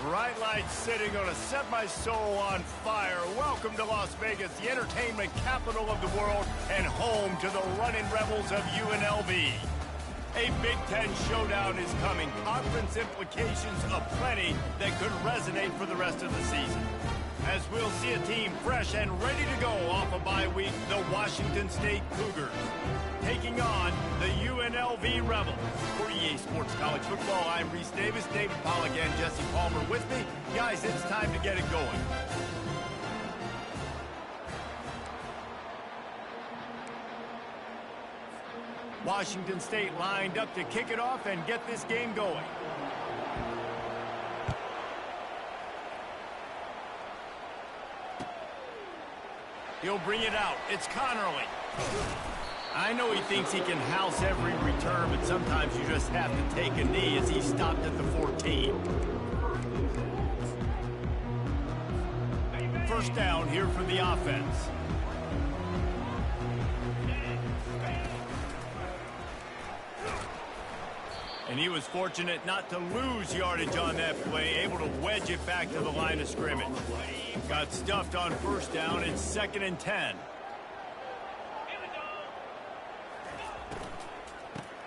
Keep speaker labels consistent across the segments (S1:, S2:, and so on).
S1: Bright lights sitting on to set my soul on fire. Welcome to Las Vegas, the entertainment capital of the world and home to the running rebels of UNLV. A Big Ten showdown is coming. Conference implications aplenty that could resonate for the rest of the season. As we'll see a team fresh and ready to go off a bye week, the Washington State Cougars taking on the UNLV Rebels. For EA Sports College Football, I'm Reese Davis, David Pollack, and Jesse Palmer with me. Guys, it's time to get it going. Washington State lined up to kick it off and get this game going. He'll bring it out. It's Connerly. I know he thinks he can house every return, but sometimes you just have to take a knee as he stopped at the 14. First down here for the offense. And he was fortunate not to lose yardage on that play, able to wedge it back to the line of scrimmage. Got stuffed on first down. It's 2nd and 10.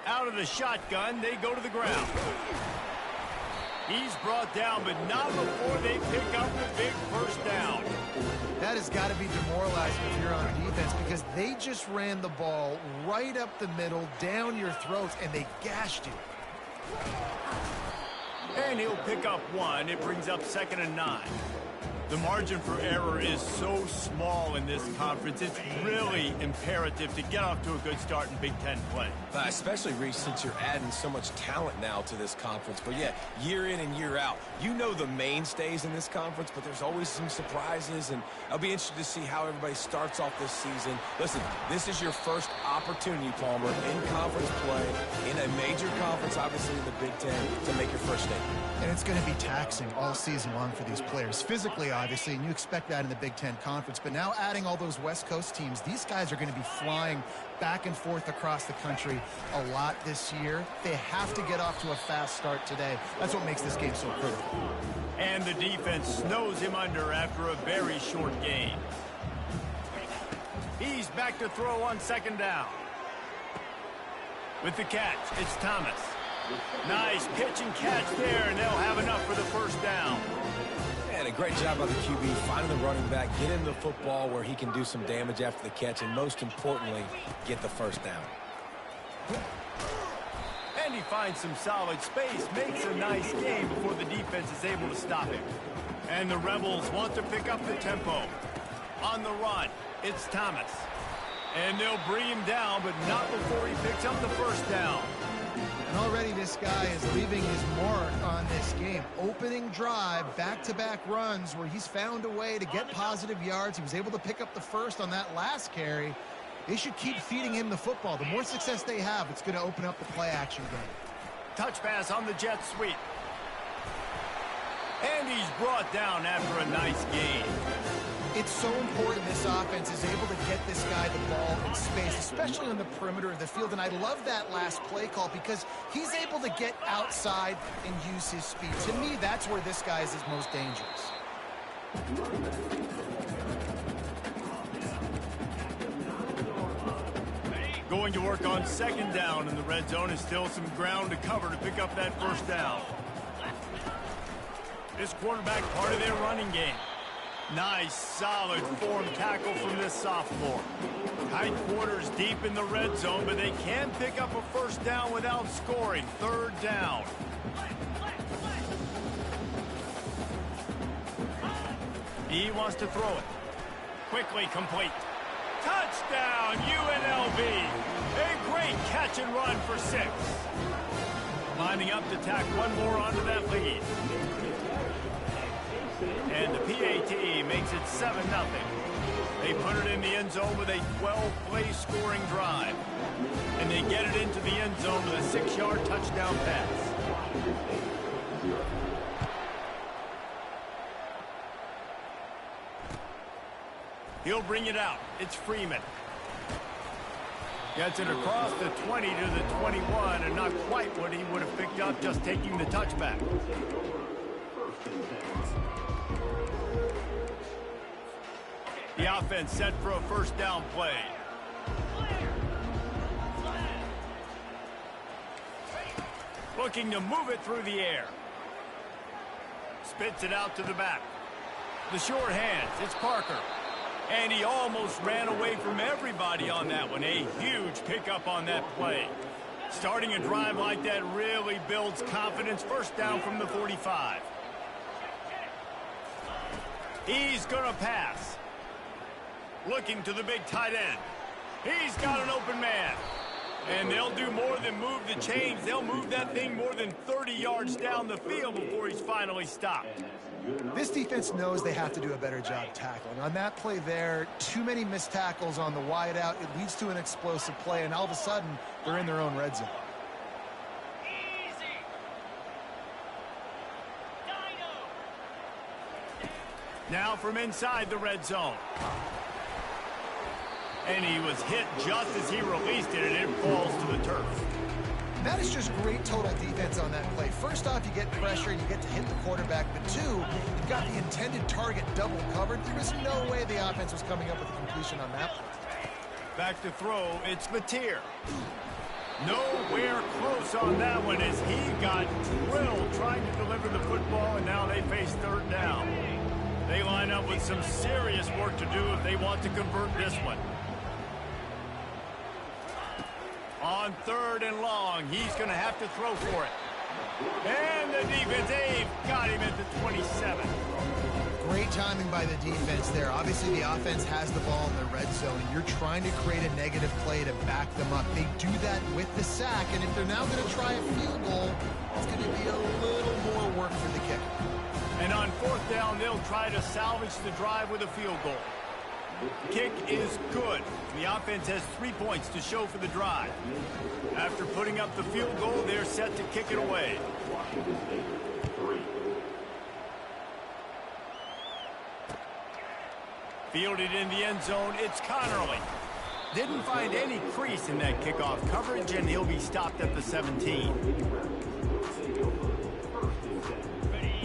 S1: Out of the shotgun, they go to the ground. He's brought down, but not before they pick up the big first down.
S2: That has got to be demoralizing if you're on defense, because they just ran the ball right up the middle, down your throats, and they gashed you.
S1: And he'll pick up one. It brings up 2nd and 9. The margin for error is so small in this conference. It's really imperative to get off to a good start in Big Ten play.
S3: Especially, Reese, since you're adding so much talent now to this conference. But, yeah, year in and year out, you know the mainstays in this conference, but there's always some surprises, and I'll be interested to see how everybody starts off this season. Listen, this is your first opportunity, Palmer, in conference play, in a major conference, obviously in the Big Ten, to make your first statement.
S2: And it's going to be taxing all season long for these players. Physically, obviously, and you expect that in the Big Ten Conference. But now adding all those West Coast teams, these guys are going to be flying back and forth across the country a lot this year. They have to get off to a fast start today. That's what makes this game so critical.
S1: And the defense snows him under after a very short gain. He's back to throw on 2nd down. With the catch, it's Thomas. Nice pitch and catch there, and they'll have enough for the first down.
S3: And a great job by the QB, finding the running back, get him the football where he can do some damage after the catch, and most importantly, get the first down.
S1: And he finds some solid space, makes a nice game before the defense is able to stop him. And the Rebels want to pick up the tempo. On the run, it's Thomas. And they'll bring him down, but not before he picks up the first down.
S2: And already this guy is leaving his mark on this game. Opening drive, back-to-back runs where he's found a way to get positive yards. He was able to pick up the first on that last carry. They should keep feeding him the football. The more success they have, it's going to open up the play-action game.
S1: Touch pass on the jet sweep. And he's brought down after a nice gain.
S2: It's so important this offense is able to get this guy the ball in space, especially on the perimeter of the field. And I love that last play call because he's able to get outside and use his speed. To me, that's where this guy is his most dangerous.
S1: Going to work on 2nd down in the red zone, is still some ground to cover to pick up that first down. This quarterback part of their running game. Nice, solid form tackle from this sophomore. Tight quarters deep in the red zone, but they can pick up a first down without scoring. 3rd down. He wants to throw it. Quickly complete. Touchdown, UNLV. A great catch and run for 6. Lining up to tack one more onto that lead. And the PAT makes it 7-0. They put it in the end zone with a 12-play scoring drive. And they get it into the end zone with a 6-yard touchdown pass. He'll bring it out. It's Freeman. Gets it across the 20 to the 21, and not quite what he would have picked up just taking the touchback. The offense set for a first down play. Looking to move it through the air. Spits it out to the back. The short hands, it's Parker. And he almost ran away from everybody on that one. A huge pickup on that play. Starting a drive like that really builds confidence. First down from the 45. He's going to pass. Looking to the big tight end. He's got an open man. And they'll do more than move the chains. They'll move that thing more than 30 yards down the field before he's finally stopped.
S2: This defense knows they have to do a better job tackling. On that play there, too many missed tackles on the wide out. It leads to an explosive play, and all of a sudden, they're in their own red zone.
S1: Now from inside the red zone. And he was hit just as he released it, and it falls to the turf.
S2: That is just great total defense on that play. First off, you get pressure and you get to hit the quarterback. But two, you've got the intended target double covered. There was no way the offense was coming up with a completion on that play.
S1: Back to throw, it's Mateer. Nowhere close on that one as he got drilled trying to deliver the football, and now they face third down. They line up with some serious work to do if they want to convert this one. On third and long, he's going to have to throw for it. And the defense, they've got him at the 27.
S2: Great timing by the defense there. Obviously, the offense has the ball in the red zone, and you're trying to create a negative play to back them up. They do that with the sack, and if they're now going to try a field goal, it's going to be a little more work for the kicker.
S1: And on fourth down, they'll try to salvage the drive with a field goal. Kick is good. The offense has 3 points to show for the drive. After putting up the field goal, they're set to kick it away. Fielded in the end zone, it's Connerly. Didn't find any crease in that kickoff coverage, and he'll be stopped at the 17.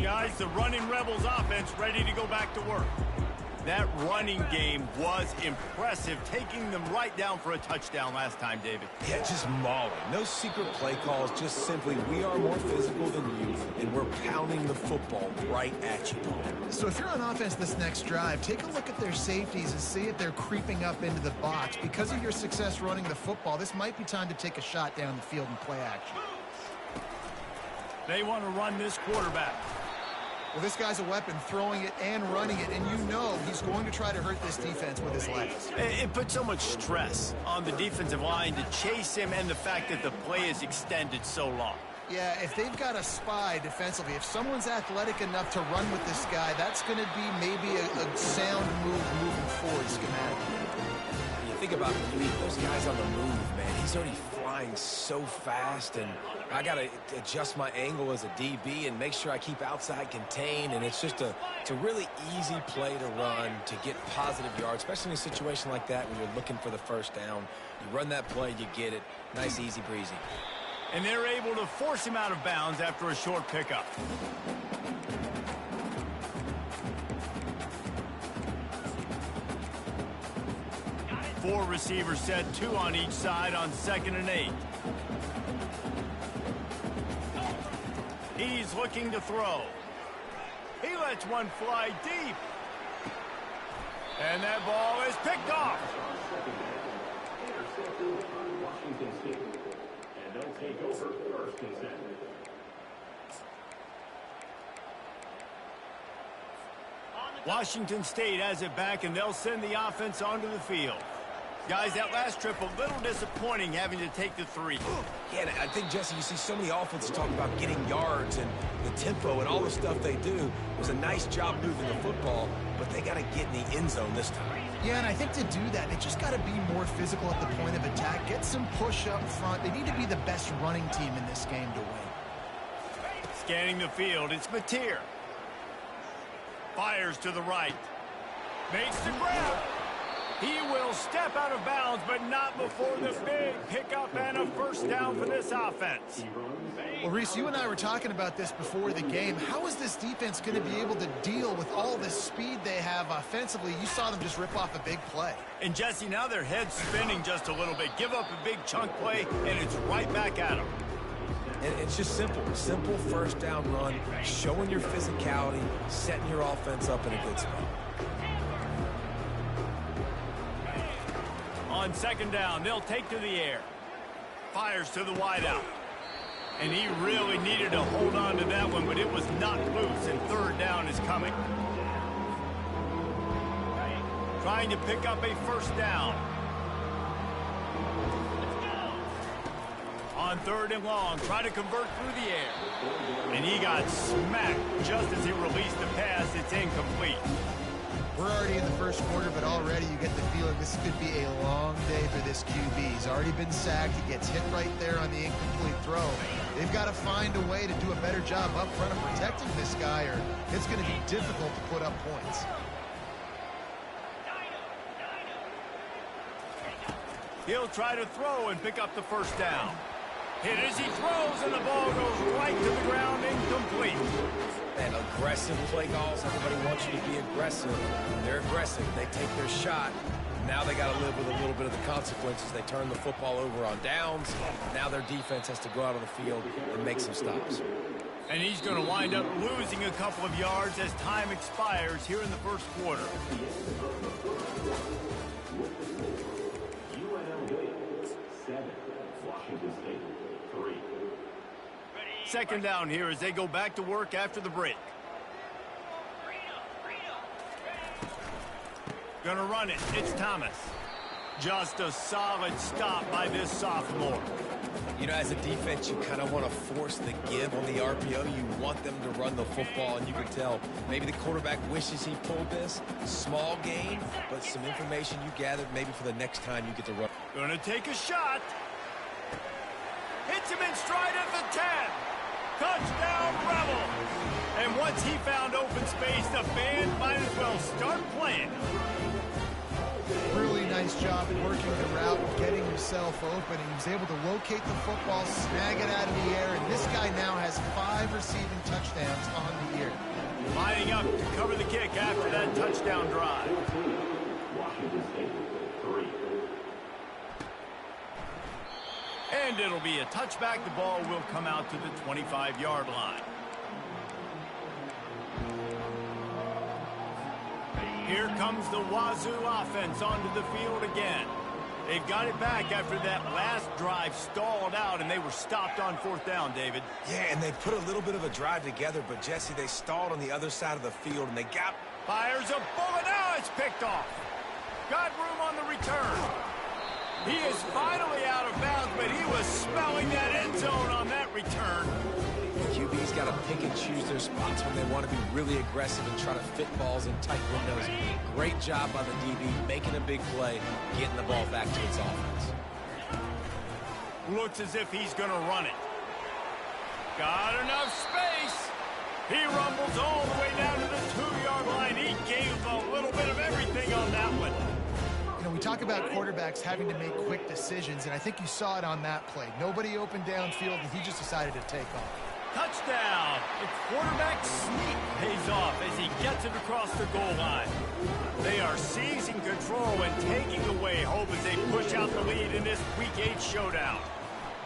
S1: Guys, the running Rebels offense ready to go back to work. That running game was impressive, taking them right down for a touchdown last time, David.
S3: Yeah, just mauling. No secret play calls, just simply we are more physical than you, and we're pounding the football right at you.
S2: So if you're on offense this next drive, take a look at their safeties and see if they're creeping up into the box. Because of your success running the football, this might be time to take a shot down the field and play action.
S1: They want to run this quarterback.
S2: Well, this guy's a weapon, throwing it and running it, and you know he's going to try to hurt this defense with his legs.
S1: It puts so much stress on the defensive line to chase him, and the fact that the play is extended so long.
S2: Yeah, if they've got a spy defensively, if someone's athletic enough to run with this guy, that's going to be maybe a sound move moving forward schematically.
S3: You think about those guys on the move, man. He's already flying so fast, and I got to adjust my angle as a DB and make sure I keep outside contained, and it's just a really easy play to run to get positive yards, especially in a situation like that when you're looking for the first down. You run that play, you get it. Nice, easy breezy.
S1: And they're able to force him out of bounds after a short pickup. Four receivers set, 2 on each side on 2nd and 8. He's looking to throw. He lets one fly deep. And that ball is picked off. And they'll take over first and 10. Washington State has it back, and they'll send the offense onto the field. Guys, that last trip a little disappointing having to take the 3.
S3: Yeah, and I think, Jesse, you see so many offenses talk about getting yards and the tempo and all the stuff they do. It was a nice job moving the football, but they got to get in the end zone this time.
S2: Yeah, and I think to do that, they just got to be more physical at the point of attack, get some push up front. They need to be the best running team in this game to win.
S1: Scanning the field, it's Mateer. Fires to the right. Makes the grab. He will step out of bounds, but not before the big pickup and a first down for this offense.
S2: Well, Reese, you and I were talking about this before the game. How is this defense going to be able to deal with all the speed they have offensively? You saw them just rip off a big play.
S1: And, Jesse, now their head's spinning just a little bit. Give up a big chunk play, and it's right back at them.
S3: And it's just simple first down run, showing your physicality, setting your offense up in a good spot.
S1: On second down, they'll take to the air. Fires to the wideout. And he really needed to hold on to that one, but it was knocked loose, and third down is coming. Trying to pick up a first down. On third and long, try to convert through the air. And he got smacked just as he released the pass. It's incomplete.
S2: We're already in the first quarter, but already you get the feeling this could be a long day for this QB. He's already been sacked. He gets hit right there on the incomplete throw. They've got to find a way to do a better job up front of protecting this guy, or it's going to be difficult to put up points.
S1: He'll try to throw and pick up the first down. Hit as he throws, and the ball goes right to the ground, incomplete.
S3: And aggressive play calls. Everybody wants you to be aggressive. They're aggressive. They take their shot. Now they got to live with a little bit of the consequences. They turn the football over on downs. Now their defense has to go out on the field and make some stops.
S1: And he's going to wind up losing a couple of yards as time expires here in the first quarter. Second down here as they go back to work after the break. Gonna run it. It's Thomas. Just a solid stop by this sophomore.
S3: You know, as a defense, you kind of want to force the give on the RPO. You want them to run the football, and you can tell maybe the quarterback wishes he pulled this. Small gain, but some information you gathered maybe for the next time you get to run.
S1: Gonna take a shot. Hits him in stride at the 10. Touchdown, Rebel. And once he found open space, the band might as well start playing.
S2: Really nice job working the route, getting himself open. He was able to locate the football, snag it out of the air, and this guy now has 5 receiving touchdowns on the year.
S1: Lining up to cover the kick after that touchdown drive. And it'll be a touchback. The ball will come out to the 25-yard line. Here comes the Wazoo offense onto the field again. They've got it back after that last drive stalled out, and they were stopped on fourth down, David.
S3: Yeah, and they put a little bit of a drive together, but, Jesse, they stalled on the other side of the field, and they got...
S1: Fires a bullet. Now it's picked off. Got room on the return. He is finally out of bounds, but he was smelling that end zone on that return.
S3: QB's got to pick and choose their spots when they want to be really aggressive and try to fit balls in tight windows. Great job by the DB, making a big play, getting the ball back to its offense.
S1: Looks as if he's going to run it. Got enough space. He rumbles all the way down to the 2-yard line. He gave a little bit of everything on that one.
S2: You know, we talk about quarterbacks having to make quick decisions, and I think you saw it on that play. Nobody opened downfield, and he just decided to take off.
S1: Touchdown! The quarterback sneak pays off as he gets it across the goal line. They are seizing control and taking away hope as they push out the lead in this Week 8 showdown.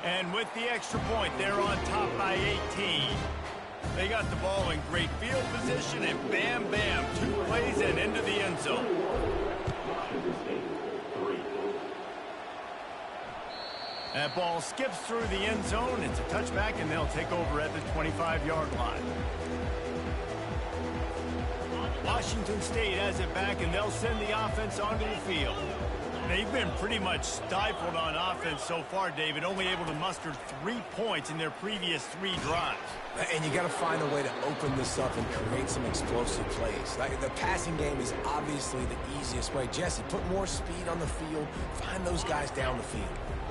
S1: And with the extra point, they're on top by 18. They got the ball in great field position, and bam, bam, 2 plays and into the end zone. That ball skips through the end zone. It's a touchback, and they'll take over at the 25-yard line. Washington State has it back, and they'll send the offense onto the field. They've been pretty much stifled on offense so far, David, only able to muster 3 points in their previous 3 drives.
S3: And you got to find a way to open this up and create some explosive plays. Like, the passing game is obviously the easiest way. Jesse, put more speed on the field. Find those guys down the field.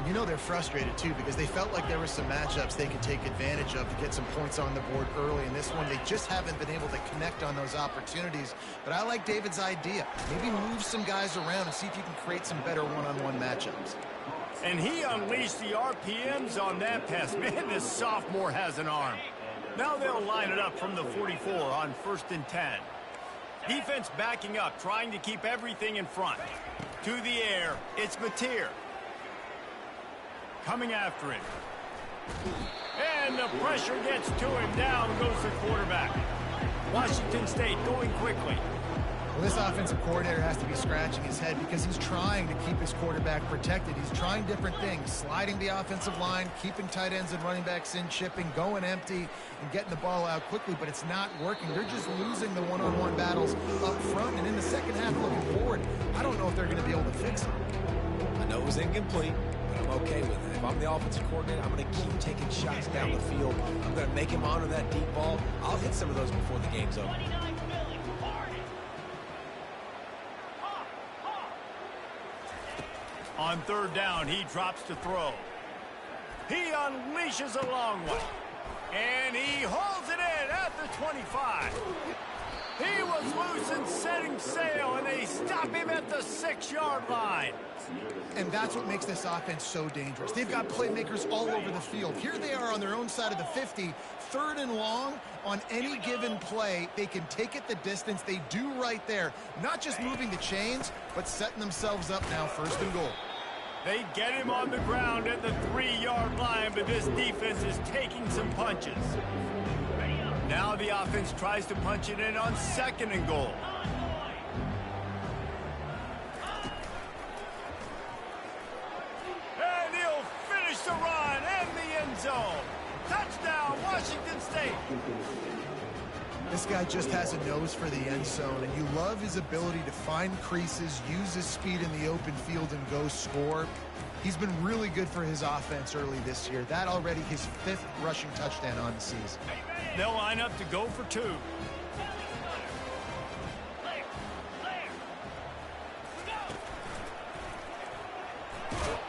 S2: You know they're frustrated, too, because they felt like there were some matchups they could take advantage of to get some points on the board early. In this one, they just haven't been able to connect on those opportunities. But I like David's idea. Maybe move some guys around and see if you can create some better one-on-one matchups.
S1: And he unleashed the RPMs on that pass. Man, this sophomore has an arm. Now they'll line it up from the 44 on 1st and 10. Defense backing up, trying to keep everything in front. To the air, it's Mateer. Coming after it. And the pressure gets to him. Down goes the quarterback. Washington State going quickly.
S2: Well, this offensive coordinator has to be scratching his head because he's trying to keep his quarterback protected. He's trying different things, sliding the offensive line, keeping tight ends and running backs in, chipping, going empty, and getting the ball out quickly, but it's not working. They're just losing the one-on-one battles up front, and in the second half looking forward, I don't know if they're going to be able to fix it.
S3: I know it was incomplete, but I'm okay with it. If I'm the offensive coordinator, I'm going to keep taking shots down the field. I'm going to make him honor that deep ball. I'll hit some of those before the game's over.
S1: On 3rd down, he drops to throw. He unleashes a long one. And he holds it in at the 25. He was loose and setting sail, and they stop him at the 6-yard line.
S2: And that's what makes this offense so dangerous. They've got playmakers all over the field. Here they are on their own side of the 50, 3rd and long. On any given play, they can take it the distance. They do right there. Not just moving the chains, but setting themselves up now 1st and goal.
S1: They get him on the ground at the 3-yard line, but this defense is taking some punches. Now the offense tries to punch it in on 2nd and goal. And he'll finish the run in the end zone. Touchdown, Washington State.
S2: This guy just has a nose for the end zone, and you love his ability to find creases, use his speed in the open field, and go score. He's been really good for his offense early this year. That already his 5th rushing touchdown on the season.
S1: They'll line up to go for 2.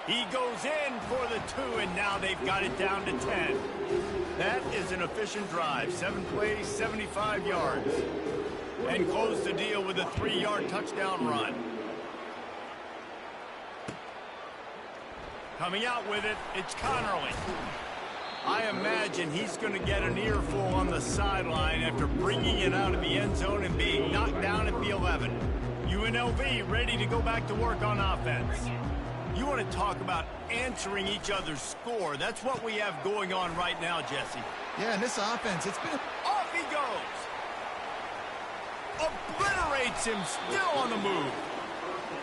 S1: He goes in for the 2, and now they've got it down to 10. That is an efficient drive. 7 plays, 75 yards. And close the deal with a 3-yard touchdown run. Coming out with it, it's Connerly. I imagine he's going to get an earful on the sideline after bringing it out of the end zone and being knocked down at the 11. UNLV ready to go back to work on offense. You want to talk about answering each other's score. That's what we have going on right now, Jesse.
S2: Yeah, and this offense, it's been...
S1: Off he goes. Obliterates him, still on the move.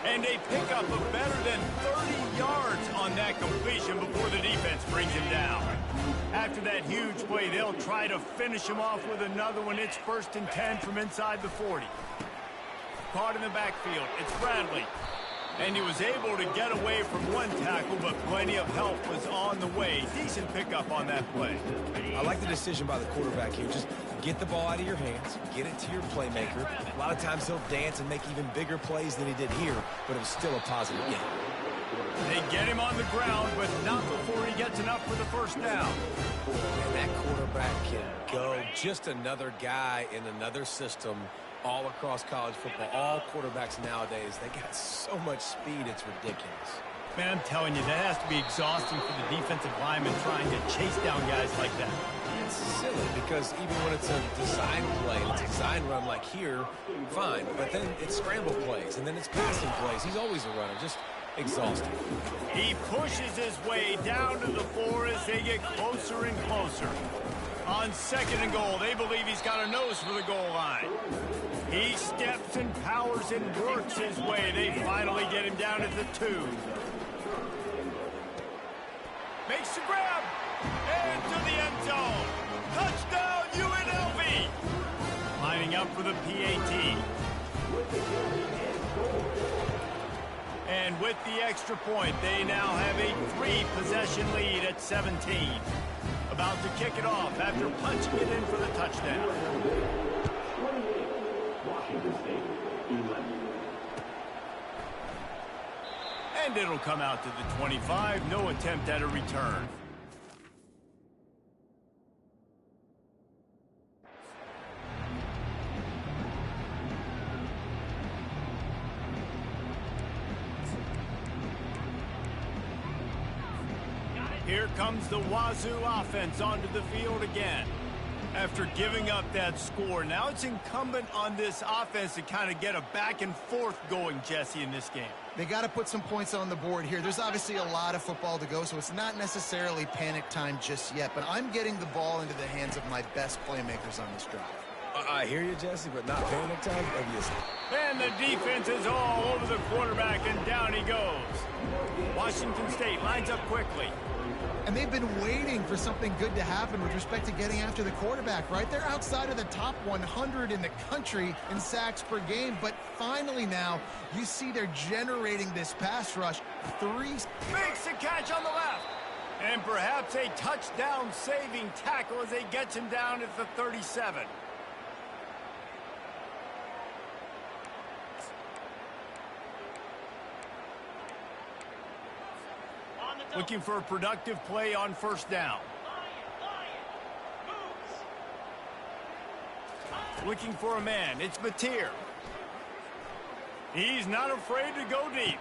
S1: And they pick up a better than 30 yards on that completion before the defense brings him down. After that huge play, they'll try to finish him off with another one. It's 1st and 10 from inside the 40. Caught in the backfield. It's Bradley. And he was able to get away from one tackle, but plenty of help was on the way. Decent pickup on that play.
S3: I like the decision by the quarterback here. Just get the ball out of your hands, get it to your playmaker. A lot of times he'll dance and make even bigger plays than he did here, but it was still a positive game.
S1: They get him on the ground, but not before he gets enough for the 1st down.
S3: And that quarterback can go. Just another guy in another system. All across college football, all quarterbacks nowadays, they got so much speed, it's ridiculous.
S1: Man, I'm telling you, that has to be exhausting for the defensive lineman trying to chase down guys like that.
S3: It's silly because even when it's a design play, it's a design run like here, fine. But then it's scramble plays, and then it's passing plays. He's always a runner, just exhausting.
S1: He pushes his way down to the floor as they get closer and closer. On 2nd and goal, they believe he's got a nose for the goal line. He steps and powers and works his way. They finally get him down at the 2. Makes the grab. Into the end zone. Touchdown, UNLV. Lining up for the PAT. And with the extra point, they now have a 3-possession lead at 17. About to kick it off after punching it in for the touchdown. And it'll come out to the 25. No attempt at a return. Here comes the Wazoo offense onto the field again. After giving up that score, now it's incumbent on this offense to kind of get a back and forth going, Jesse, in this game.
S2: They got to put some points on the board here. There's obviously a lot of football to go, so it's not necessarily panic time just yet, but I'm getting the ball into the hands of my best playmakers on this drive.
S3: I hear you, Jesse, but not panic time, obviously.
S1: And the defense is all over the quarterback, and down he goes. Washington State lines up quickly.
S2: And they've been waiting for something good to happen with respect to getting after the quarterback, right? They're outside of the top 100 in the country in sacks per game, but finally now you see they're generating this pass rush.
S1: Makes the catch on the left. And perhaps a touchdown-saving tackle as they get him down at the 37. Looking for a productive play on first down. Looking for a man. It's Mateer. He's not afraid to go deep.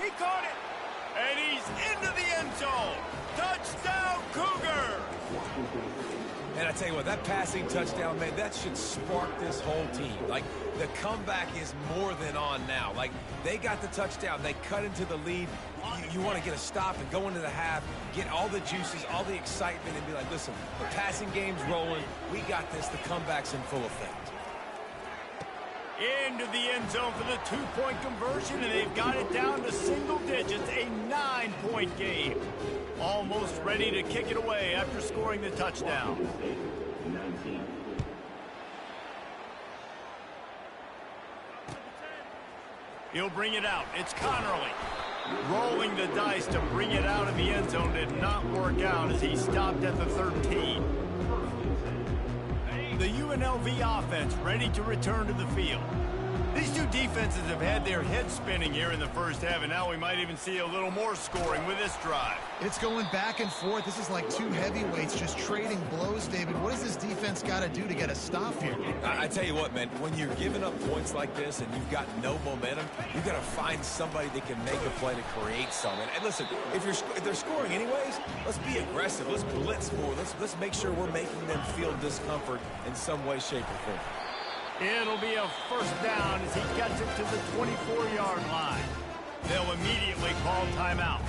S1: He caught it. And he's into the end zone. Touchdown, Cougar!
S3: And I tell you what, that passing touchdown, man, that should spark this whole team. Like, the comeback is more than on now. Like, they got the touchdown. They cut into the lead. You want to get a stop and go into the half, get all the juices, all the excitement, and be like, listen, the passing game's rolling. We got this. The comeback's in full effect.
S1: Into the end zone for the two-point conversion, and they've got it down to single digits, a 9-point game. Almost ready to kick it away after scoring the touchdown. He'll bring it out. It's Connerly. Rolling the dice to bring it out of the end zone did not work out as he stopped at the 13. The UNLV offense ready to return to the field. These two defenses have had their heads spinning here in the first half, and now we might even see a little more scoring with this drive.
S2: It's going back and forth. This is like two heavyweights just trading blows, David. What does this defense got to do to get a stop here?
S3: I tell you what, man, when you're giving up points like this and you've got no momentum, you've got to find somebody that can make a play to create something. And listen, if they're scoring anyways, let's be aggressive. Let's blitz more. Let's make sure we're making them feel discomfort in some way, shape, or form.
S1: It'll be a first down as he gets it to the 24-yard line. They'll immediately call timeout.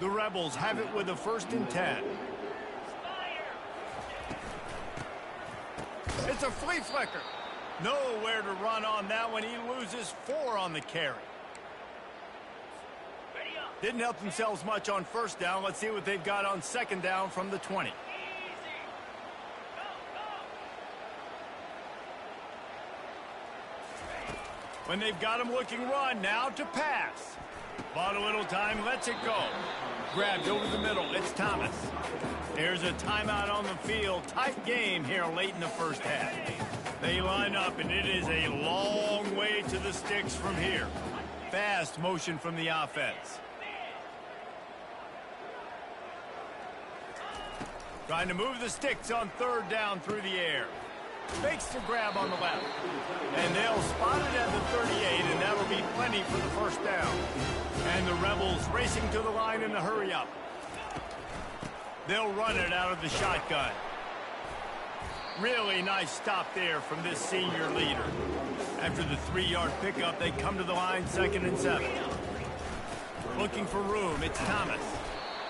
S1: The Rebels have it with a 1st and 10. It's a flea flicker. Nowhere to run on that one. He loses 4 on the carry. Didn't help themselves much on first down. Let's see what they've got on 2nd down from the 20. When they've got him looking run, now to pass. Bought a little time, lets it go. Grabbed over the middle, it's Thomas. There's a timeout on the field. Tight game here late in the first half. They line up, and it is a long way to the sticks from here. Fast motion from the offense. Trying to move the sticks on 3rd down through the air. Makes the grab on the left. And they'll spot it at the 38, and that'll be plenty for the first down. And the Rebels racing to the line in a hurry-up. They'll run it out of the shotgun. Really nice stop there from this senior leader. After the 3-yard pickup, they come to the line 2nd and 7. Looking for room, it's Thomas.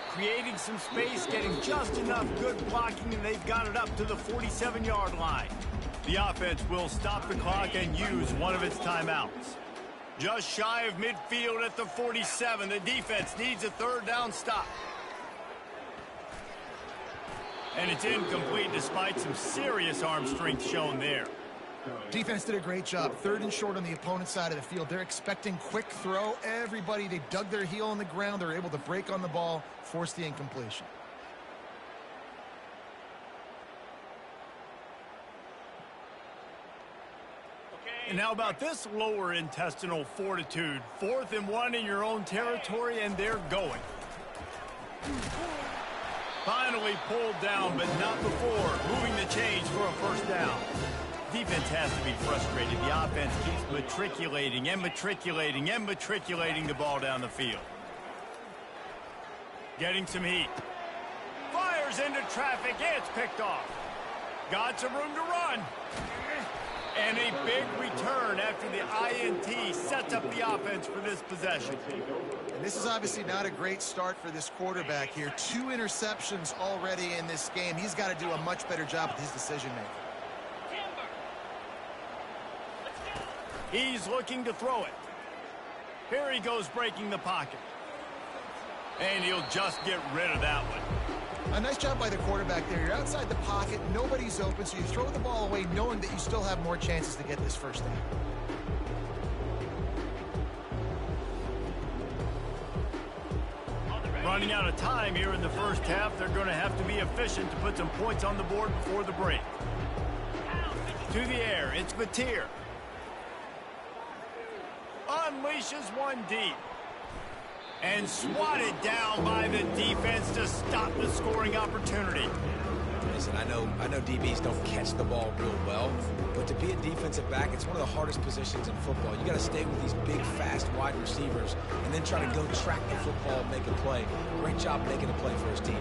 S1: Creating some space, getting just enough good blocking, and they've got it up to the 47-yard line. The offense will stop the clock and use one of its timeouts. Just shy of midfield at the 47. The defense needs a 3rd down stop. And it's incomplete despite some serious arm strength shown there.
S2: Defense did a great job. 3rd and short on the opponent's side of the field. They're expecting quick throw. Everybody, they dug their heel on the ground. They're able to break on the ball, force the incompletion.
S1: And how about this lower intestinal fortitude? 4th and 1 in your own territory, and they're going. Finally pulled down, but not before moving the chains for a first down. Defense has to be frustrated. The offense keeps matriculating and matriculating and matriculating the ball down the field. Getting some heat. Fires into traffic. It's picked off. Got some room to run. And a big return after the INT sets up the offense for this possession.
S2: And this is obviously not a great start for this quarterback here. 2 interceptions already in this game. He's got to do a much better job with his decision-making.
S1: He's looking to throw it. Here he goes breaking the pocket. And he'll just get rid of that one.
S2: A nice job by the quarterback there. You're outside the pocket, nobody's open, so you throw the ball away knowing that you still have more chances to get this first down.
S1: Running out of time here in the first half, they're going to have to be efficient to put some points on the board before the break. To the air, it's Batir. Unleashes one deep. And swatted down by the defense to stop the scoring opportunity.
S3: Listen, I know DBs don't catch the ball real well, but to be a defensive back, it's one of the hardest positions in football. You got to stay with these big, fast wide receivers and then try to go track the football and make a play. Great job making a play for his team.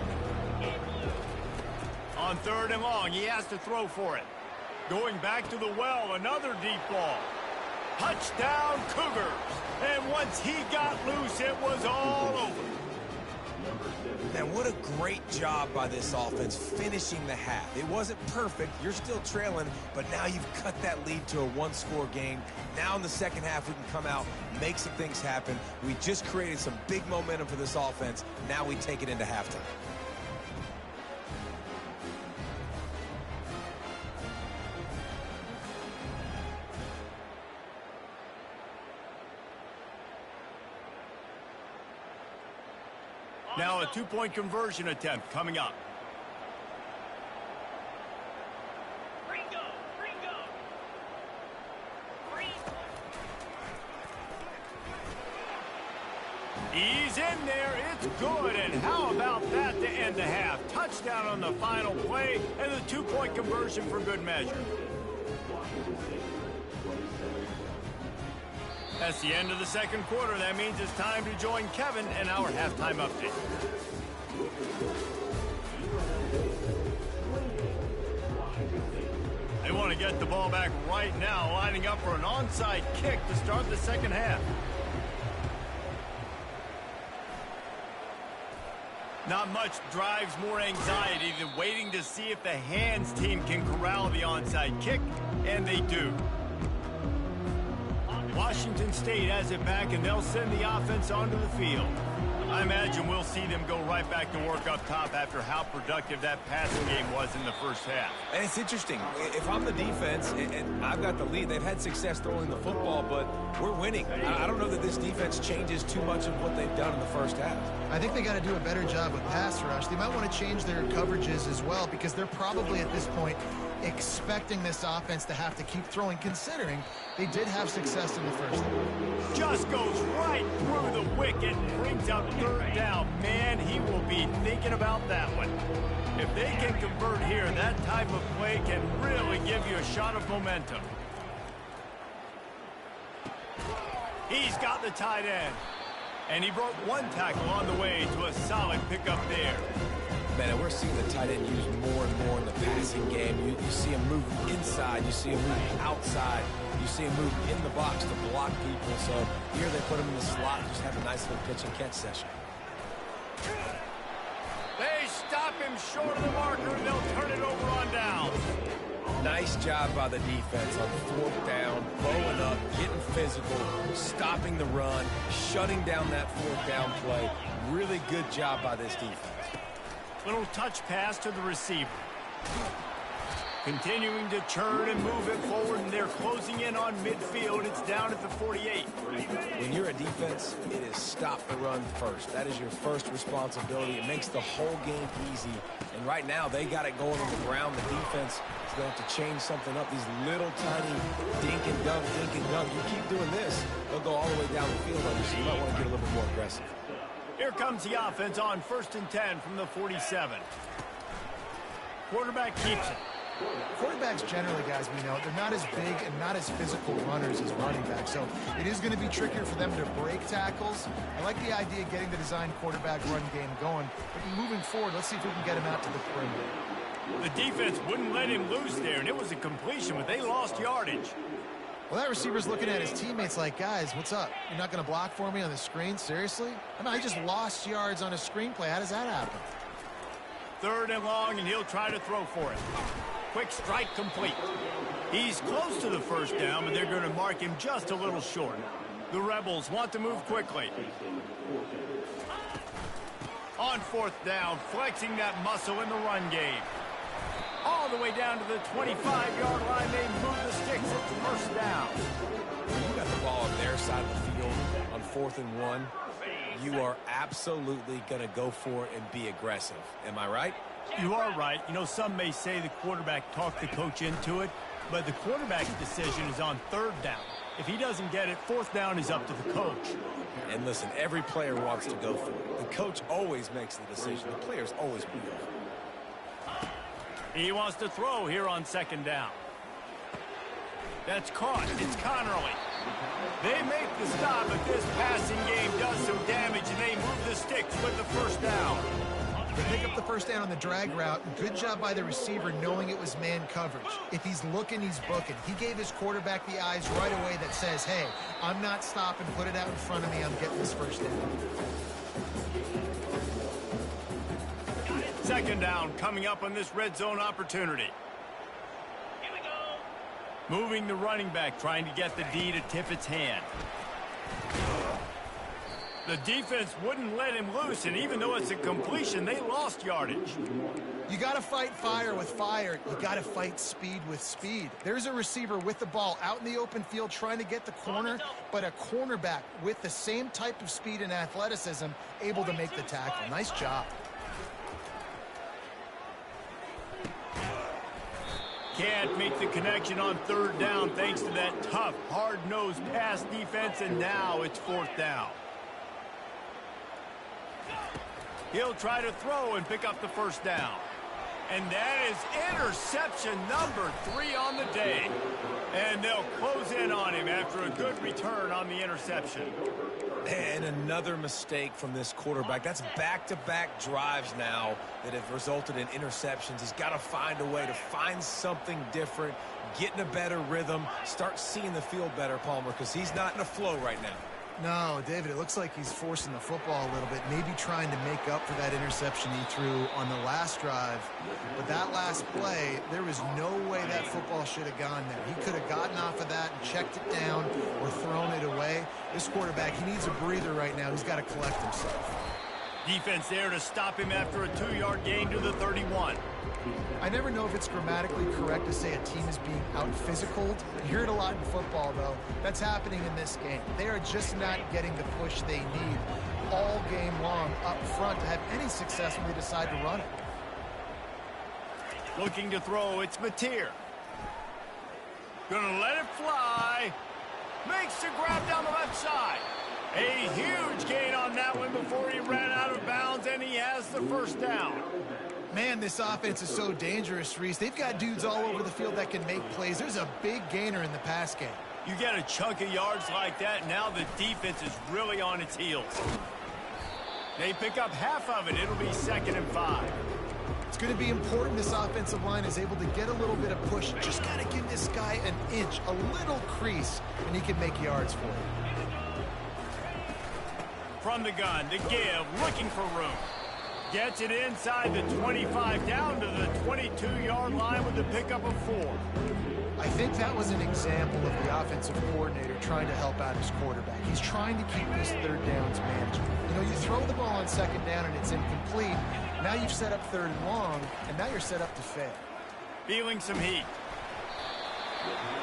S1: On 3rd and long, he has to throw for it. Going back to the well, another deep ball. Touchdown, Cougars. And once he got loose, it was all over.
S3: Man, what a great job by this offense finishing the half. It wasn't perfect. You're still trailing, but now you've cut that lead to a 1-score game. Now in the second half, we can come out, make some things happen. We just created some big momentum for this offense. Now we take it into halftime.
S1: Now a 2-point conversion attempt coming up. He's in there. It's good. And how about that to end the half? Touchdown on the final play and the 2-point conversion for good measure. That's the end of the second quarter. That means it's time to join Kevin and our halftime update. They want to get the ball back right now, lining up for an onside kick to start the second half. Not much drives more anxiety than waiting to see if the hands team can corral the onside kick, and they do. Washington State has it back, and they'll send the offense onto the field. I imagine we'll see them go right back to work up top after how productive that passing game was in the first half.
S3: And it's interesting. If I'm the defense and I've got the lead, they've had success throwing the football, but we're winning. I don't know that this defense changes too much of what they've done in the first half.
S2: I think they got to do a better job with pass rush. They might want to change their coverages as well, because they're probably at this point expecting this offense to have to keep throwing, considering they did have success in the first half.
S1: Just goes right through the wicket, brings up 3rd down. Man, he will be thinking about that one. If they can convert here, that type of play can really give you a shot of momentum. He's got the tight end. And he broke one tackle on the way to a solid pickup there.
S3: Man, we're seeing the tight end used more and more in the passing game. You see him move inside. You see him move outside. You see him move in the box to block people. So here they put him in the slot and just have a nice little pitch and catch session.
S1: They stop him short of the marker, and they'll turn it over on down.
S3: Nice job by the defense on 4th down, blowing up, getting physical, stopping the run, shutting down that 4th down play. Really good job by this defense.
S1: Little touch pass to the receiver. Continuing to churn and move it forward, and they're closing in on midfield. It's down at the 48.
S3: When you're a defense, it is stop the run first. That is your first responsibility. It makes the whole game easy And right now, they got it going on the ground. The defense is going to have to change something up. These little tiny dink and dunk, dink and dunk. You keep doing this, they'll go all the way down the field on you, so you might want to get a little bit more aggressive.
S1: Here comes the offense on 1st and 10 from the 47. Quarterback keeps it.
S2: Quarterbacks generally, guys, we know, they're not as big and not as physical runners as running backs, so it is going to be trickier for them to break tackles. I like the idea of getting the design quarterback run game going, but moving forward, let's see if we can get him out to the perimeter.
S1: The defense wouldn't let him loose there, and it was a completion, but they lost yardage.
S2: Well, that receiver's looking at his teammates like, guys, what's up? You're not going to block for me on the screen? Seriously? I mean, I just lost yards on a screenplay. How does that happen?
S1: 3rd and long, and he'll try to throw for it. Quick strike complete. He's close to the 1st down, but they're going to mark him just a little short. The Rebels want to move quickly. On 4th down, flexing that muscle in the run game. All the way down to the 25-yard line, they move the sticks. It's 1st down.
S3: When you got the ball on their side of the field on 4th and 1, you are absolutely going to go for it and be aggressive. Am I right?
S1: You are right. You know, some may say the quarterback talked the coach into it, but the quarterback's decision is on 3rd down. If he doesn't get it, 4th down is up to the coach.
S3: And listen, every player wants to go for it. The coach always makes the decision. The players always want to go for it.
S1: He wants to throw here on 2nd down. That's caught. It's Connerly. They make the stop, but this passing game does some damage, and they move the sticks with the 1st down.
S2: They pick up the 1st down on the drag route. Good job by the receiver knowing it was man coverage. If he's looking, he's booking. He gave his quarterback the eyes right away that says, hey, I'm not stopping. Put it out in front of me. I'm getting this 1st down.
S1: 2nd down coming up on this red zone opportunity. Here we go. Moving the running back, trying to get the D to tip its hand. The defense wouldn't let him loose, and even though it's a completion, they lost yardage.
S2: You got to fight fire with fire. You got to fight speed with speed. There's a receiver with the ball out in the open field trying to get the corner, but a cornerback with the same type of speed and athleticism able to make the tackle. Nice job.
S1: Can't make the connection on 3rd down thanks to that tough, hard-nosed pass defense, and now it's 4th down. He'll try to throw and pick up the 1st down. And that is interception number 3 on the day. And they'll close in on him after a good return on the interception.
S3: And another mistake from this quarterback. That's back-to-back drives now that have resulted in interceptions. He's got to find a way to find something different, get in a better rhythm, start seeing the field better, Palmer, because he's not in a flow right now.
S2: No, David, it looks like he's forcing the football a little bit, maybe trying to make up for that interception he threw on the last drive. But that last play, there was no way that football should have gone there. He could have gotten off of that and checked it down or thrown it away. This quarterback, he needs a breather right now. He's got to collect himself.
S1: Defense there to stop him after a 2-yard gain to the 31.
S2: I never know if it's grammatically correct to say a team is being out-physicaled. You hear it a lot in football, though. That's happening in this game. They are just not getting the push they need all game long up front to have any success when they decide to run it.
S1: Looking to throw, it's Mateer. Gonna let it fly. Makes the grab down the left side. A huge gain on that one before he ran out of bounds, and he has the 1st down.
S2: Man, this offense is so dangerous, Reese. They've got dudes all over the field that can make plays. There's a big gainer in the pass game.
S1: You get a chunk of yards like that, and now the defense is really on its heels. They pick up half of it. It'll be 2nd and 5.
S2: It's going to be important this offensive line is able to get a little bit of push. Just got to give this guy an inch, a little crease, and he can make yards for it.
S1: From the gun, to give, looking for room. Gets it inside the 25, down to the 22-yard line with the pickup of 4.
S2: I think that was an example of the offensive coordinator trying to help out his quarterback. He's trying to keep his 3rd downs manageable. You know, you throw the ball on 2nd down and it's incomplete. Now you've set up 3rd and long, and now you're set up to fail.
S1: Feeling some heat.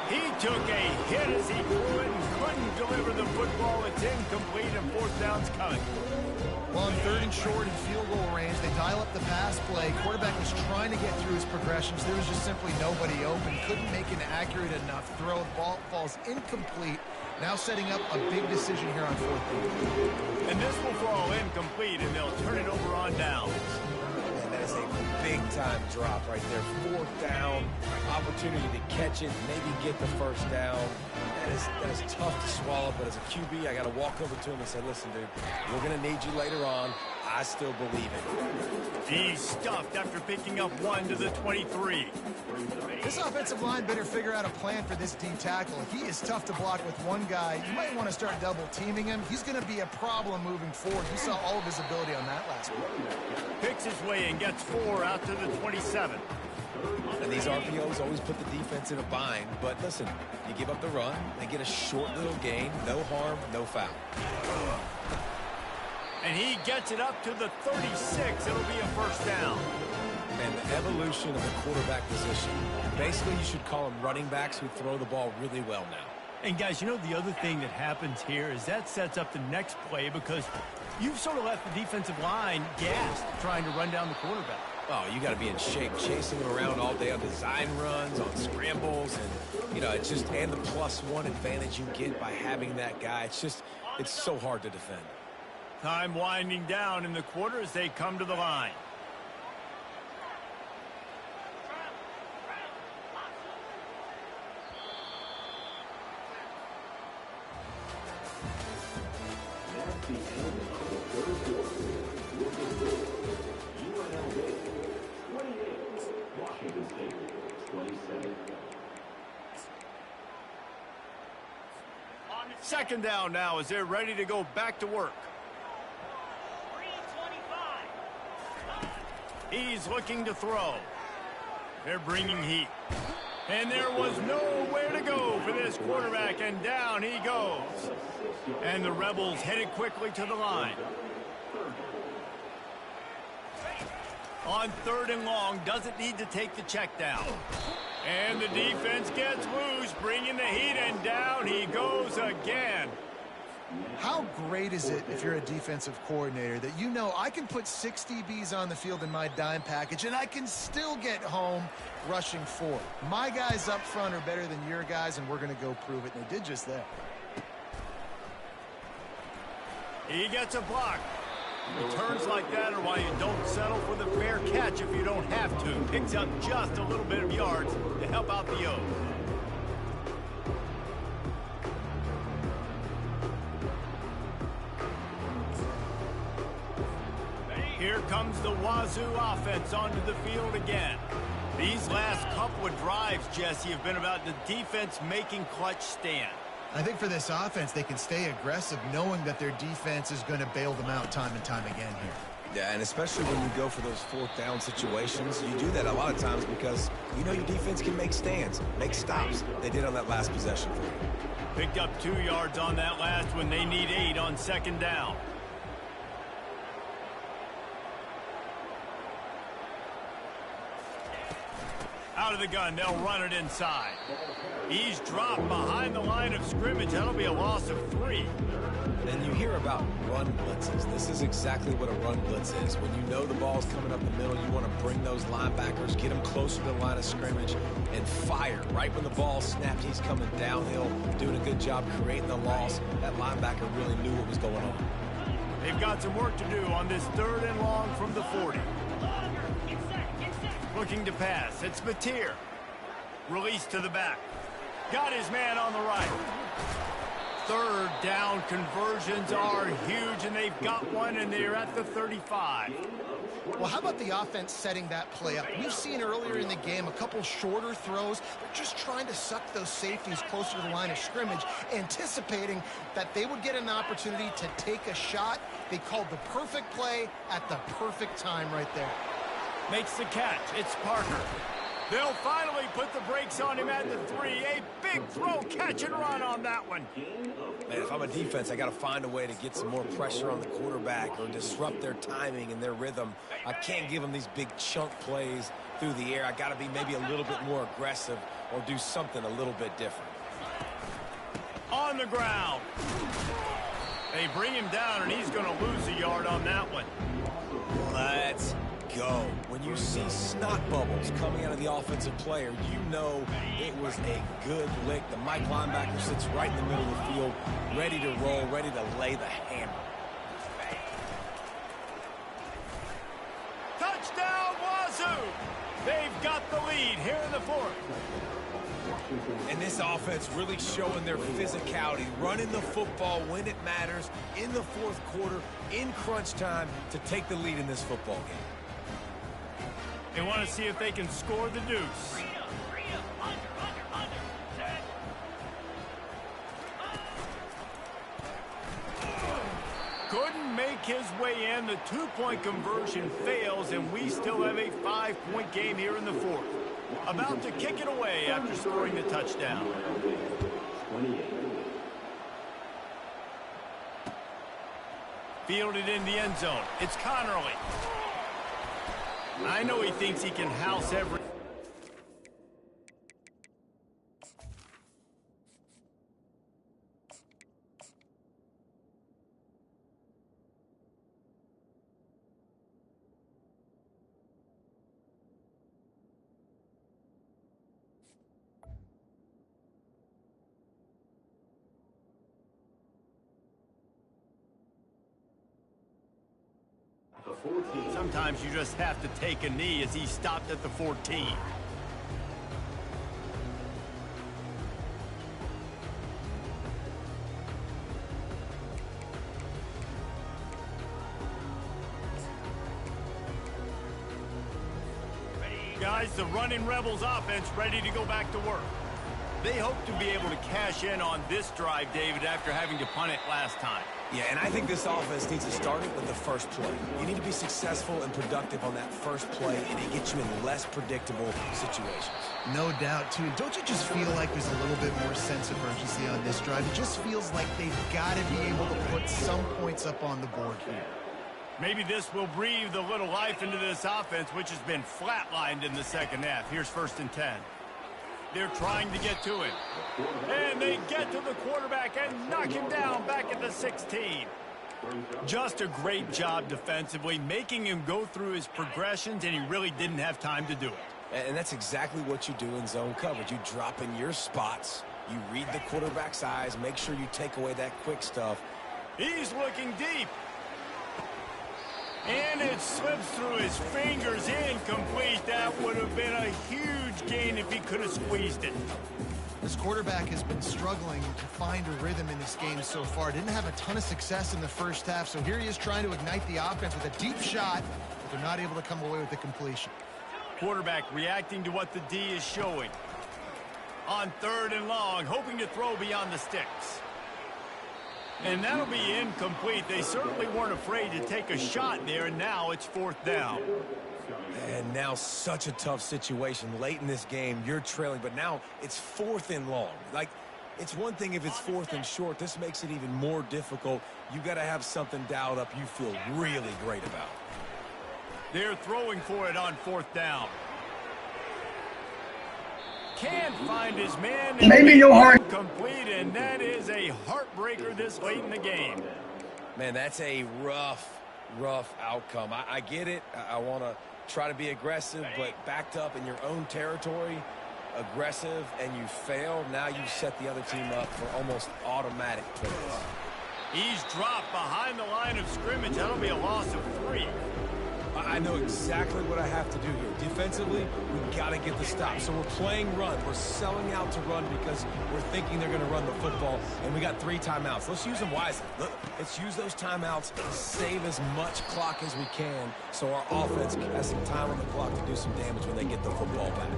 S1: He took a hit as he threw it and couldn't deliver the football. It's incomplete, and 4th down's coming.
S2: Well, on 3rd and short in field goal range, they dial up the pass play. Quarterback was trying to get through his progressions. There was just simply nobody open. Couldn't make an accurate enough throw. The ball falls incomplete. Now setting up a big decision here on 4th down.
S1: And this will fall incomplete, and they'll turn it over on downs.
S3: And that is a big-time drop right there. 4th down, opportunity to catch it, maybe get the 1st down. That is tough to swallow, but as a QB, I got to walk over to him and say, listen, dude, we're going to need you later on. I still believe it.
S1: He's stuffed after picking up 1 to the 23.
S2: This offensive line better figure out a plan for this D tackle. He is tough to block with one guy. You might want to start double teaming him. He's going to be a problem moving forward. You saw all of his ability on that last one.
S1: Picks his way and gets 4 out to the 27.
S3: And these RPOs always put the defense in a bind. But listen, you give up the run, they get a short little gain, no harm, no foul.
S1: And he gets it up to the 36. It'll be a 1st down.
S3: And the evolution of the quarterback position. Basically, you should call them running backs who throw the ball really well now.
S1: And guys, you know the other thing that happens here is that sets up the next play because you've sort of left the defensive line gassed trying to run down the quarterback.
S3: Oh, you got to be in shape, chasing him around all day on design runs, on scrambles, and, you know, it's just, and the +1 advantage you get by having that guy. It's so hard to defend.
S1: Time winding down in the quarter as they come to the line. Second down now as they're ready to go back to work. He's looking to throw. They're bringing heat. And there was nowhere to go for this quarterback, and down he goes. And the Rebels headed quickly to the line. On 3rd and long, doesn't need to take the check down. And the defense gets loose, bringing the heat, and down he goes again.
S2: How great is it if you're a defensive coordinator that you know I can put 6 DBs on the field in my dime package and I can still get home rushing 4. My guys up front are better than your guys, and we're going to go prove it. And they did just that.
S1: He gets a block. Returns like that are why you don't settle for the fair catch if you don't have to. Picks up just a little bit of yards to help out the O. Here comes the Wazoo offense onto the field again. These last couple of drives, Jesse, have been about the defense making clutch stand.
S2: I think for this offense, they can stay aggressive knowing that their defense is going to bail them out time and time again here.
S3: Yeah, and especially when you go for those 4th down situations, you do that a lot of times because you know your defense can make stands, make stops. They did on that last possession for you.
S1: Picked up 2 yards on that last one. They need 8 on 2nd down. Out of the gun, they'll run it inside. He's dropped behind the line of scrimmage. That'll be a loss of 3.
S3: And you hear about run blitzes. This is exactly what a run blitz is. When you know the ball's coming up the middle, you want to bring those linebackers, get them closer to the line of scrimmage, and fire. Right when the ball snapped, he's coming downhill, doing a good job creating the loss. That linebacker really knew what was going on.
S1: They've got some work to do on this 3rd and long from the 40. Looking to pass. It's Mateer. Release to the back. Got his man on the right. 3rd down conversions are huge, and they've got one, and they're at the 35.
S2: Well, how about the offense setting that play up? We've seen earlier in the game a couple shorter throws. They're just trying to suck those safeties closer to the line of scrimmage, anticipating that they would get an opportunity to take a shot. They called the perfect play at the perfect time right there.
S1: Makes the catch. It's Parker. They'll finally put the brakes on him at the 3. A big throw, catch and run on that one.
S3: Man, if I'm a defense, I got to find a way to get some more pressure on the quarterback or disrupt their timing and their rhythm. I can't give them these big chunk plays through the air. I got to be maybe a little bit more aggressive or do something a little bit different.
S1: On the ground. They bring him down, and he's going to lose a yard on that one.
S3: Let's go. When you see snot bubbles coming out of the offensive player, you know it was a good lick. The Mike linebacker sits right in the middle of the field, ready to roll, ready to lay the hammer.
S1: Touchdown, Wazoo! They've got the lead here in the fourth.
S3: And this offense really showing their physicality, running the football when it matters, in the fourth quarter, in crunch time, to take the lead in this football game.
S1: They want to see if they can score the deuce. Couldn't make his way in. The two-point conversion fails, and we still have a 5-point game here in the fourth. About to kick it away after scoring the touchdown. Fielded in the end zone. It's Connerly. I know he thinks he can house every... Sometimes you just have to take a knee as he stopped at the 14. Guys, the running Rebels offense ready to go back to work. They hope to be able to cash in on this drive, David, after having to punt it last time.
S3: Yeah, and I think this offense needs to start it with the first play. You need to be successful and productive on that first play, and it gets you in less predictable situations.
S2: No doubt, too. Don't you just feel like there's a little bit more sense of urgency on this drive? It just feels like they've got to be able to put some points up on the board here.
S1: Maybe this will breathe a little life into this offense, which has been flatlined in the second half. Here's 1st and 10. They're trying to get to it. And they get to the quarterback and knock him down back at the 16. Just a great job defensively, making him go through his progressions, and he really didn't have time to do it.
S3: And that's exactly what you do in zone coverage. You drop in your spots, you read the quarterback's eyes, make sure you take away that quick stuff.
S1: He's looking deep. And it slips through his fingers, incomplete. That would have been a huge gain if he could have squeezed it.
S2: This quarterback has been struggling to find a rhythm in this game so far. Didn't have a ton of success in the first half, so here he is trying to ignite the offense with a deep shot, but they're not able to come away with the completion.
S1: Quarterback reacting to what the D is showing. On 3rd and long, hoping to throw beyond the sticks. And that'll be incomplete. They certainly weren't afraid to take a shot there, and now it's 4th down.
S3: And now such a tough situation. Late in this game, you're trailing, but now it's 4th and long. Like, it's one thing if it's 4th and short. This makes it even more difficult. You got to have something dialed up you feel really great about.
S1: They're throwing for it on 4th down. Can't find his man.
S4: Maybe your heart.
S1: Complete, and that is a heartbreaker this late in the game.
S3: Man, that's a rough outcome. I get it. I want to try to be aggressive, but backed up in your own territory, aggressive, and you fail. Now you set the other team up for almost automatic points.
S1: He's dropped behind the line of scrimmage. That'll be a loss of 3.
S3: I know exactly what I have to do here. Defensively, we've got to get the stop. So we're playing run. We're selling out to run because we're thinking they're going to run the football, and we got 3 timeouts. Let's use them wisely. Let's use those timeouts to save as much clock as we can so our offense has some time on the clock to do some damage when they get the football back.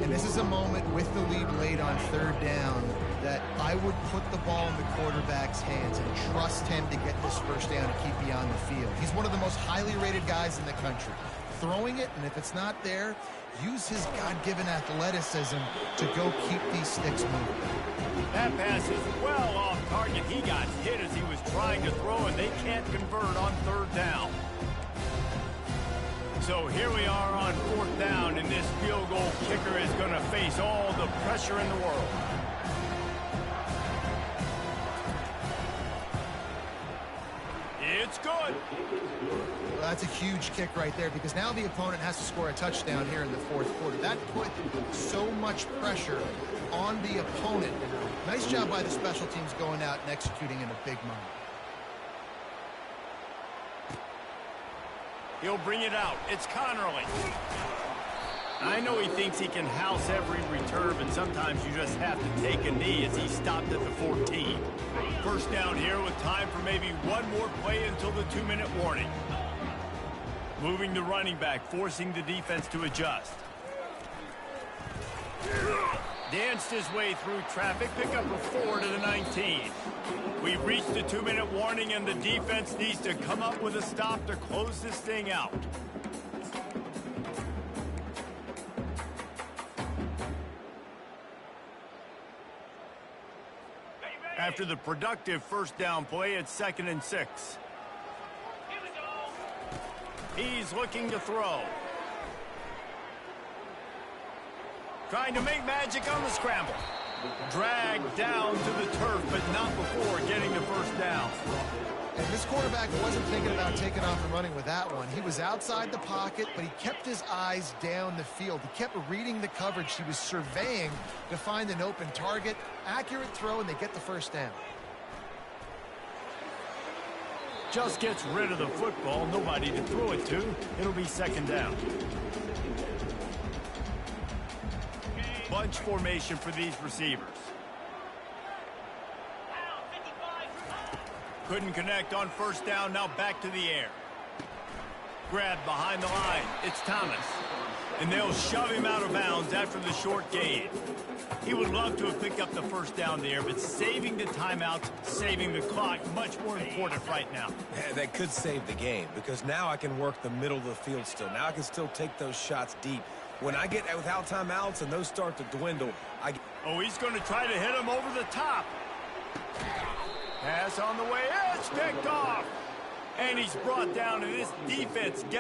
S2: And this is a moment with the lead late on 3rd down that I would put the ball in the quarterback's hands and trust him to get this 1st down and keep beyond the field. He's one of the most highly rated guys in the country. Throwing it, and if it's not there, use his God-given athleticism to go keep these sticks moving.
S1: That pass is well off target. He got hit as he was trying to throw, and they can't convert on 3rd down. So here we are on 4th down, and this field goal kicker is going to face all the pressure in the world. It's good.
S2: Well, that's a huge kick right there because now the opponent has to score a touchdown here in the fourth quarter. That put so much pressure on the opponent. Nice job by the special teams going out and executing in a big moment.
S1: He'll bring it out. It's Connerly. I know he thinks he can house every return, but sometimes you just have to take a knee as he stopped at the 14. First down here with time for maybe one more play until the 2-minute warning. Moving the running back, forcing the defense to adjust. Danced his way through traffic, pick up a 4 to the 19. We've reached the 2-minute warning, and the defense needs to come up with a stop to close this thing out. After the productive first down play, it's 2nd and 6. He's looking to throw. Trying to make magic on the scramble. Dragged down to the turf, but not before getting the first down.
S2: And this quarterback wasn't thinking about taking off and running with that one. He was outside the pocket, but he kept his eyes down the field. He kept reading the coverage. He was surveying to find an open target. Accurate throw, and they get the first down.
S1: Just gets rid of the football. Nobody to throw it to. It'll be 2nd down. Bunch formation for these receivers. Couldn't connect on first down. Now back to the air. Grabbed behind the line. It's Thomas. And they'll shove him out of bounds after the short gain. He would love to have picked up the first down there, but saving the timeouts, saving the clock, much more important right now.
S3: That could save the game because now I can work the middle of the field still. Now I can still take those shots deep. When I get without timeouts and those start to dwindle,
S1: Oh, he's going to try to hit him over the top. Pass on the way. It's picked off. And he's brought down, and this defense gets